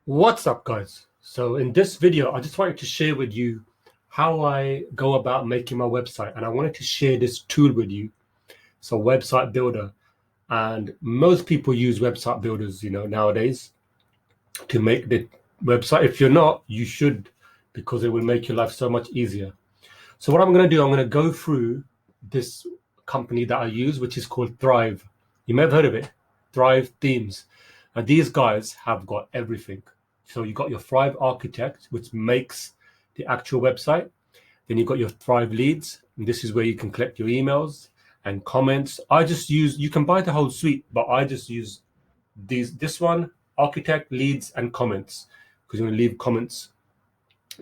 What's up, guys? So in this video, I just wanted to share with you how I go about making my website, and I wanted to share this tool with you. So website builder, and most people use website builders, nowadays to make the website. If you're not, you should, because it will make your life so much easier. So what I'm going to do, I'm going to go through this company that I use, which is called Thrive. You may have heard of it, Thrive Themes. And these guys have got everything. So you got your Thrive Architect, which makes the actual website. Then you've got your Thrive Leads, and this is where you can collect your emails and comments. You can buy the whole suite, but I just use this one, Architect, Leads, and Comments, because you're going to leave comments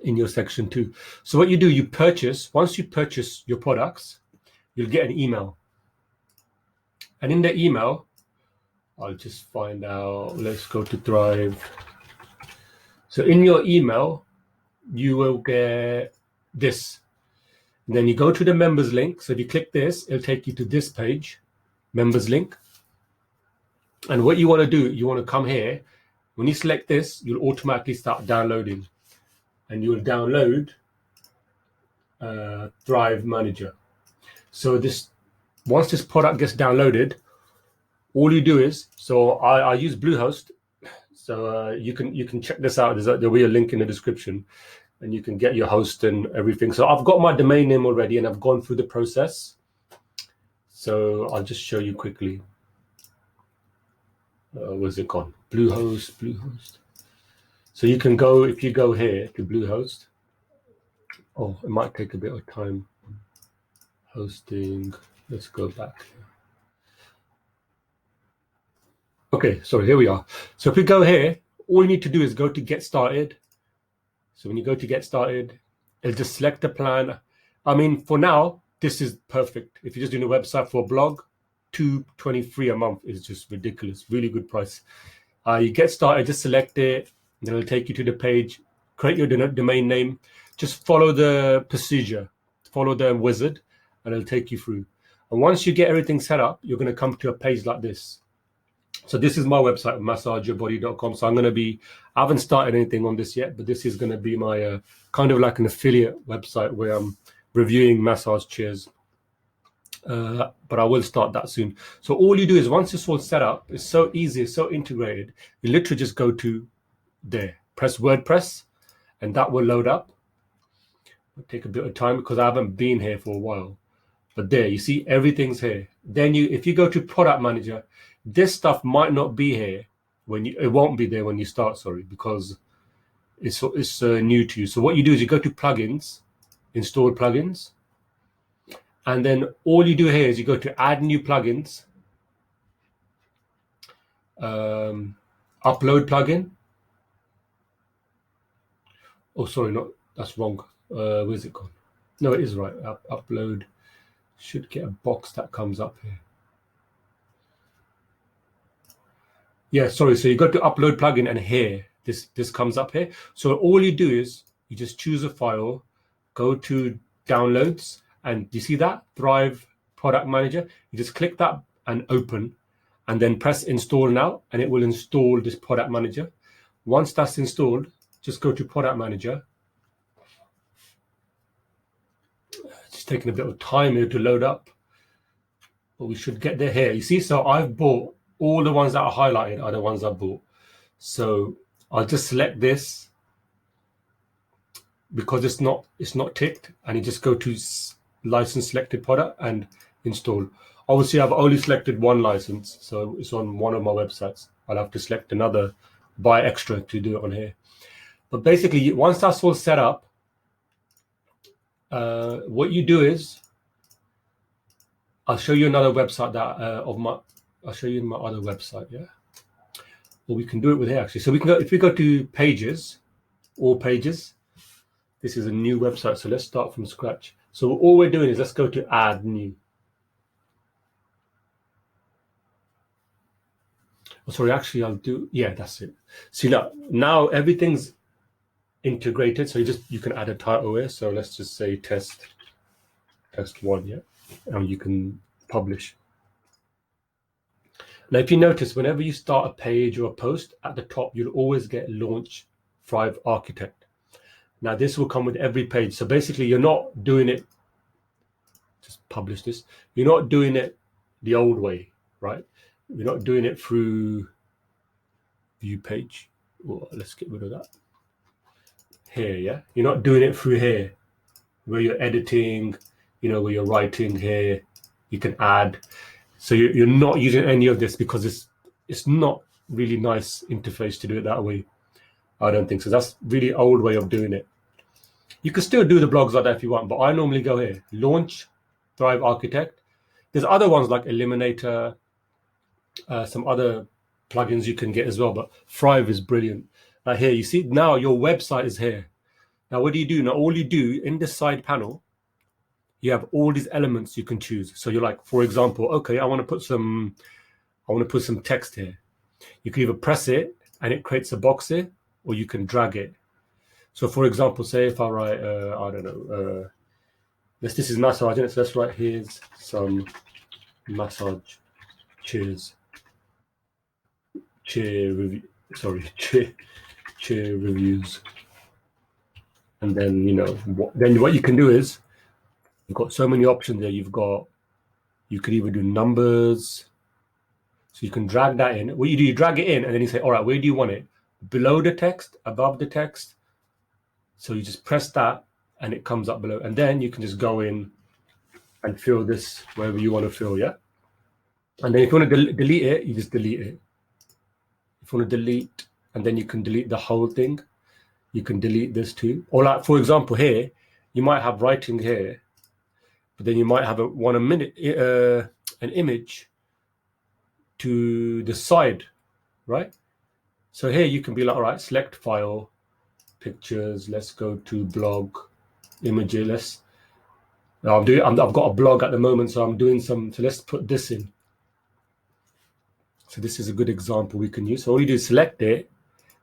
in your section too. So what you do, once you purchase your products, you'll get an email. And in the email, I'll just find out, let's go to Thrive. So in your email, you will get this. And then you go to the members link. So if you click this, it'll take you to this page, members link. And what you want to do, you want to come here. When you select this, you'll automatically start downloading. And you'll download Thrive Manager. So once this product gets downloaded, all you do is, so I use Bluehost. So you can check this out. There'll be a link in the description, and you can get your host and everything. So I've got my domain name already, and I've gone through the process. So I'll just show you quickly. Where's it gone? Bluehost. So you can go, if you go here to Bluehost. Oh, it might take a bit of time. Hosting. Let's go back. Okay, so here we are. So if we go here, all you need to do is go to Get Started. So when you go to Get Started, it'll just select the plan. I mean, for now, this is perfect. If you're just doing a website for a blog, $2.23 a month is just ridiculous. Really good price. You get started, just select it, and it'll take you to the page. Create your domain name. Just follow the procedure. Follow the wizard, and it'll take you through. And once you get everything set up, you're going to come to a page like this. So this is my website, massageyourbody.com. So I haven't started anything on this yet, but this is going to be my kind of like an affiliate website where I'm reviewing massage chairs. But I will start that soon. So all you do is, once it's all set up, it's so easy, it's so integrated. You literally just go to there, press WordPress, and that will load up. It'll take a bit of time because I haven't been here for a while. But there, you see, everything's here. Then if you go to Product Manager, this stuff might not be here it won't be there when you start, because it's new to you. So what you do is you go to Plugins, Install Plugins, and then all you do here is you go to Add New Plugins, Upload Plugin. Oh, sorry, that's wrong. Where's it gone? No, it is right. Upload. Should get a box that comes up here. Yeah, sorry. So you go to Upload Plugin, and here, this comes up here. So all you do is you just choose a file, go to Downloads, and you see that Thrive Product Manager. You just click that and open, and then press Install Now, and it will install this Product Manager. Once that's installed, just go to Product Manager. It's taking a bit of time here to load up, but we should get there here. You see, so I've bought all the ones that are highlighted are the ones I bought. So I'll just select this because it's not ticked, and you just go to license selected product and install. Obviously, I've only selected one license, so it's on one of my websites. I'll have to select another, buy extra to do it on here. But basically, once that's all set up, what you do is, I'll show you another website I'll show you my other website, yeah. Or we can do it with here actually. So if we go to Pages, All Pages, this is a new website. So let's start from scratch. So all we're doing is, let's go to Add New. Oh, sorry, actually that's it. See, now everything's integrated. So you can add a title here. So let's just say test one, yeah. And you can publish. Now, if you notice, whenever you start a page or a post, at the top, you'll always get Launch Thrive Architect. Now, this will come with every page. So basically, you're not doing it, just publish this, you're not doing it the old way, right? You're not doing it through view page. Well, let's get rid of that. Here, yeah? You're not doing it through here, where you're editing, where you're writing here, you can add. So you're not using any of this because it's not really nice interface to do it that way. I don't think so. That's really old way of doing it. You can still do the blogs like that if you want, but I normally go here, Launch Thrive Architect. There's other ones like Eliminator, some other plugins you can get as well, but Thrive is brilliant. Now here, you see, now your website is here. Now what do you do? Now all you do in the side panel, you have all these elements you can choose. So you're like, for example, okay, I want to put some text here. You can either press it and it creates a box here, or you can drag it. So for example, say if I write, I don't know, this is massage, so let's write here's some massage cheers, chair reviews. And then, what you can do is, you've got so many options there. You could either do numbers. So you can drag that in. What you do, you drag it in and then you say, all right, where do you want it? Below the text, above the text. So you just press that and it comes up below. And then you can just go in and fill this wherever you want to fill, yeah? And then if you want to delete it, you just delete it. If you want to delete, and then you can delete the whole thing. You can delete this too. Or like, for example, here, you might have writing here, but then you might have an image to the side, right? So here you can be like, all right, select file, pictures, let's go to blog, images. I've got a blog at the moment, so I'm doing so let's put this in. So this is a good example we can use. So all you do is select it,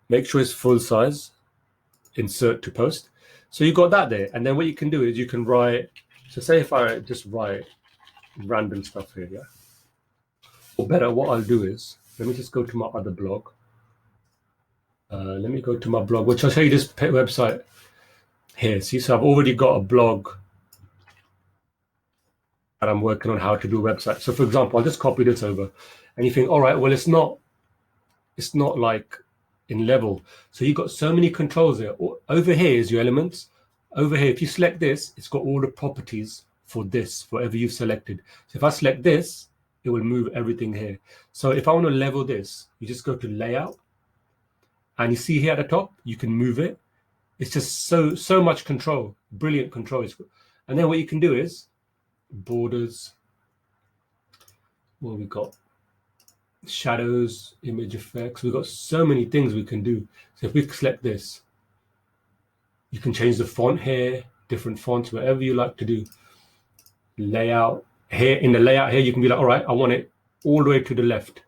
make sure it's full size, insert to post. So you got that there. And then what you can do is you can write, so say if I just write random stuff here, yeah? Or better, what I'll do is, let me just go to my other blog. Let me go to my blog, which I'll show you this website here. See, so I've already got a blog that I'm working on how to do a website. So for example, I'll just copy this over and you think, all right, well, it's not like in level. So you've got so many controls there. Over here is your elements. Over here, if you select this, it's got all the properties for this, whatever you've selected. So if I select this, it will move everything here. So if I want to level this, you just go to layout and you see here at the top, you can move it. It's just so much control, brilliant control. And then what you can do is borders, what we got? Shadows, image effects. We've got so many things we can do. So if we select this, you can change the font here, different fonts, whatever you like to do. Layout here, in the layout here, you can be like, all right, I want it all the way to the left,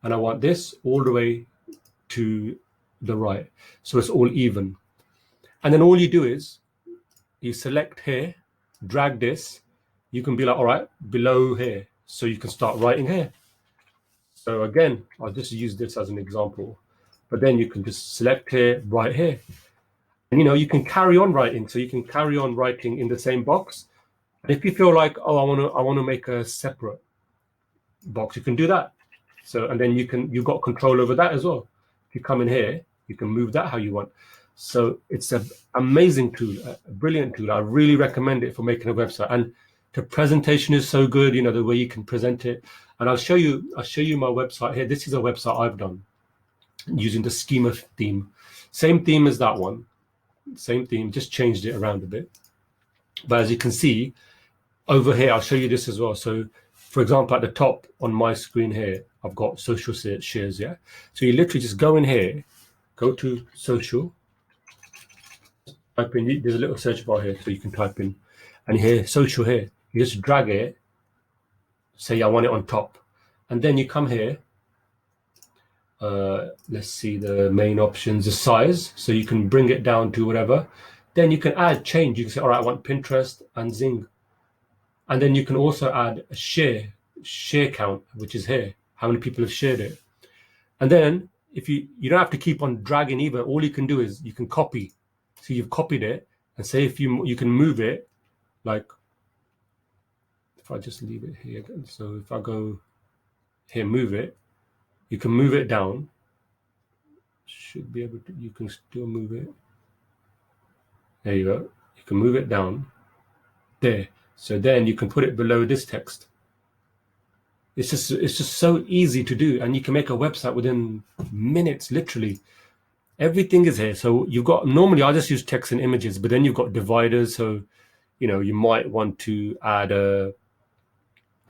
and I want this all the way to the right, so it's all even. And then all you do is you select here, drag this. You can be like, all right, below here, so you can start writing here. So again, I'll just use this as an example, but then you can just select here, right here. And you can carry on writing. So you can carry on writing in the same box. And if you feel like, oh, I want to make a separate box, you can do that. So, and then you've got control over that as well. If you come in here, you can move that how you want. So it's an amazing tool, a brilliant tool. I really recommend it for making a website. And the presentation is so good, the way you can present it. And I'll show you my website here. This is a website I've done using the schema theme. Same theme as that one. Same theme, just changed it around a bit. But as you can see, over here, I'll show you this as well. So for example, at the top on my screen here, I've got social shares, yeah? So you literally just go in here, go to social, type in, there's a little search bar here, so you can type in, and here, social here, you just drag it, say I want it on top. And then you come here, let's see the main options, the size, so you can bring it down to whatever. Then you can change, you can say, all right, I want Pinterest and Zing. And then you can also add a share count, which is here. how many people have shared it. And then if you don't have to keep on dragging either. All you can do is you can copy. So you've copied it, and say if you can move it, like if I just leave it here again. So if I go here, move it, you can move it down. Should be able to, you can still move it. There you go. You can move it down there. So then you can put it below this text. It's just so easy to do, and you can make a website within minutes, literally. Everything is here. So you've got, normally I just use text and images, but then you've got dividers. So, you might want to add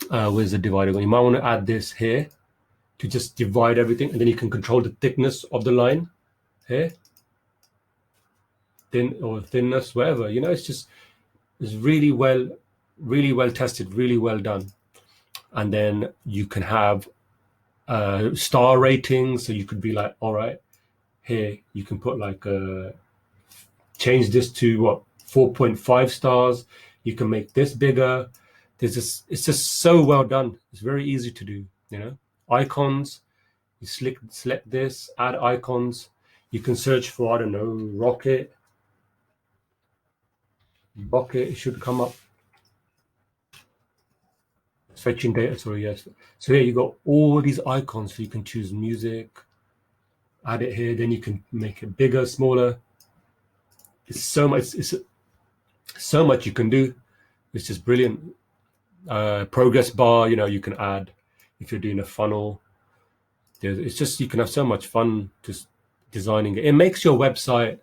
where's the divider? You might want to add this here to just divide everything, and then you can control the thickness of the line here, thin or thinness, whatever. It's really well tested, really well done. And then you can have star ratings. So you could be like, all right, here you can put like change this to 4.5 stars. You can make this bigger. It's just so well done. It's very easy to do. Icons, you select this, add icons. You can search for, I don't know, rocket. It should come up. Fetching data, sorry, yes. So here you got all these icons. So you can choose music, add it here, then you can make it bigger, smaller. It's so much you can do. It's just brilliant. Progress bar, you can add if you're doing a funnel. It's just, you can have so much fun just designing it. It makes your website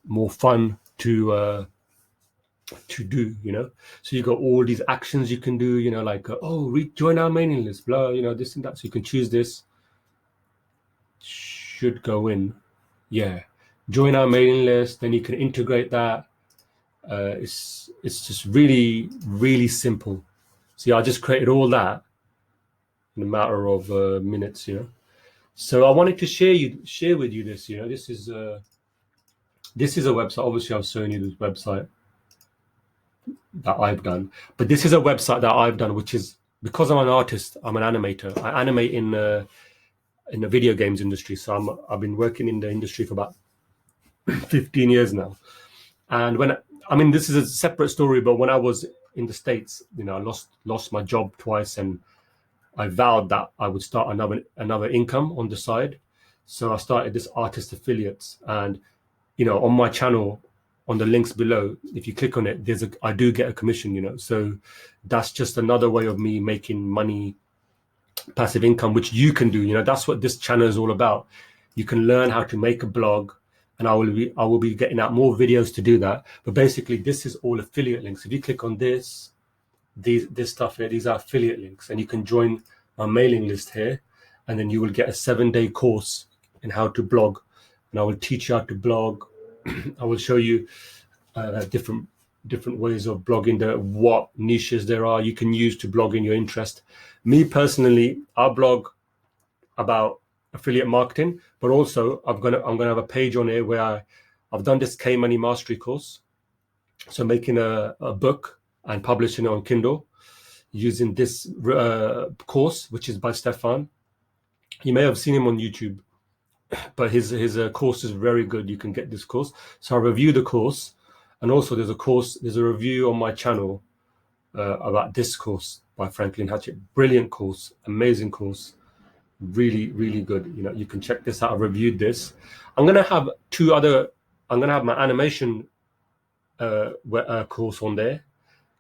more fun to do, So you got all these actions you can do, like join our mailing list, blah, this and that. So you can choose this. Should go in, join our mailing list. Then you can integrate that. It's just really, really simple. See, I just created all that in a matter of minutes, So I wanted to share with you this. This is a website. Obviously, I've shown you this website that I've done, but this is a website that I've done, which is, because I'm an artist, I'm an animator. I animate in the video games industry. So I've been working in the industry for about 15 years now. And this is a separate story, but when I was in the States, I lost my job twice, and I vowed that I would start another income on the side. So I started this artist affiliates, and on my channel, on the links below, if you click on it, I do get a commission, so that's just another way of me making money, passive income, which you can do. That's what this channel is all about. You can learn how to make a blog, and I will be getting out more videos to do that. But basically, this is all affiliate links. If you click on this stuff here, these are affiliate links, and you can join my mailing list here, and then you will get a 7-day course in how to blog, and I will teach you how to blog. I will show you different ways of blogging, what niches there are you can use to blog in your interest. Me personally, I blog about affiliate marketing, but also I'm gonna have a page on here where I've done this K-Money Mastery course. So making a book and publishing it on Kindle using this course, which is by Stefan. You may have seen him on YouTube, but his course is very good. You can get this course. So I review the course, and also there's a review on my channel about this course by Franklin Hatchett. Brilliant course, amazing course, really, really good. You can check this out. I reviewed this. I'm gonna have my animation course on there,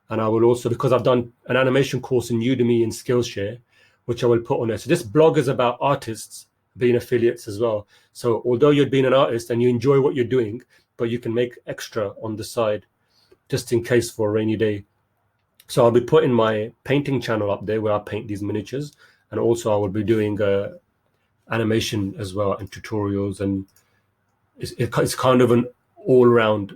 and I will also, because I've done an animation course in Udemy and Skillshare, which I will put on there. So this blog is about artists being affiliates as well. So although you're being an artist and you enjoy what you're doing, but you can make extra on the side just in case for a rainy day. So I'll be putting my painting channel up there where I paint these miniatures, and also I will be doing animation as well and tutorials, and it's kind of an all-around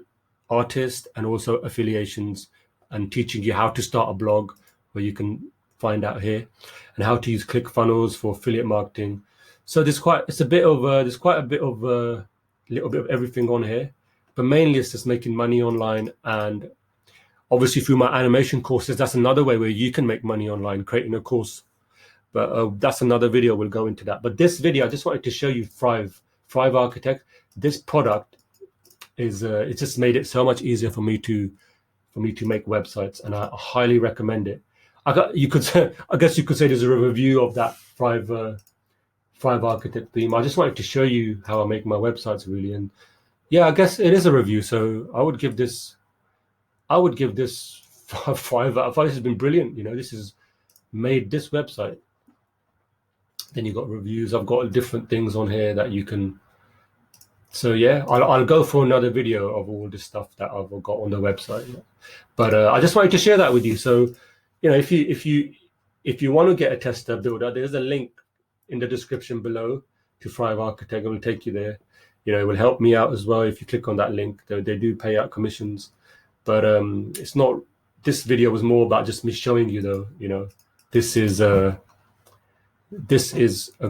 artist and also affiliations, and teaching you how to start a blog, where you can find out here, and how to use Clickfunnels for affiliate marketing. So there's quite a bit of little bit of everything on here, but mainly it's just making money online. And obviously through my animation courses, that's another way where you can make money online, creating a course But that's another video. We'll go into that. But this video, I just wanted to show you Thrive Architect. This product is it just made it so much easier for me to make websites, and I highly recommend it. I guess you could say there's a review of that Thrive Architect theme. I just wanted to show you how I make my websites, really. And yeah, I guess it is a review. So I would give this 5 out of 5. This has been brilliant. This has made this website. Then you got reviews. I've got different things on here that you can. So yeah, I'll go for another video of all the stuff that I've got on the website. But I just wanted to share that with you. So if you want to get a tester builder, there's a link in the description below to Thrive Architect. It will take you there. It will help me out as well if you click on that link. They do pay out commissions, but it's not. This video was more about just me showing you, though. This is a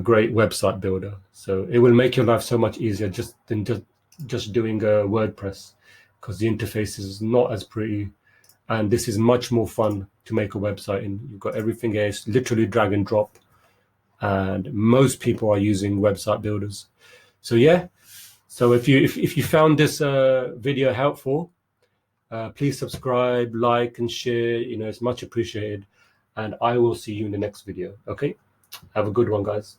great website builder. So it will make your life so much easier than just doing a WordPress, because the interface is not as pretty, and this is much more fun to make a website. And you've got everything here. It's literally drag and drop, and most people are using website builders. So yeah. So if you found this video helpful, please subscribe, like, and share. It's much appreciated. And I will see you in the next video. Okay? Have a good one, guys.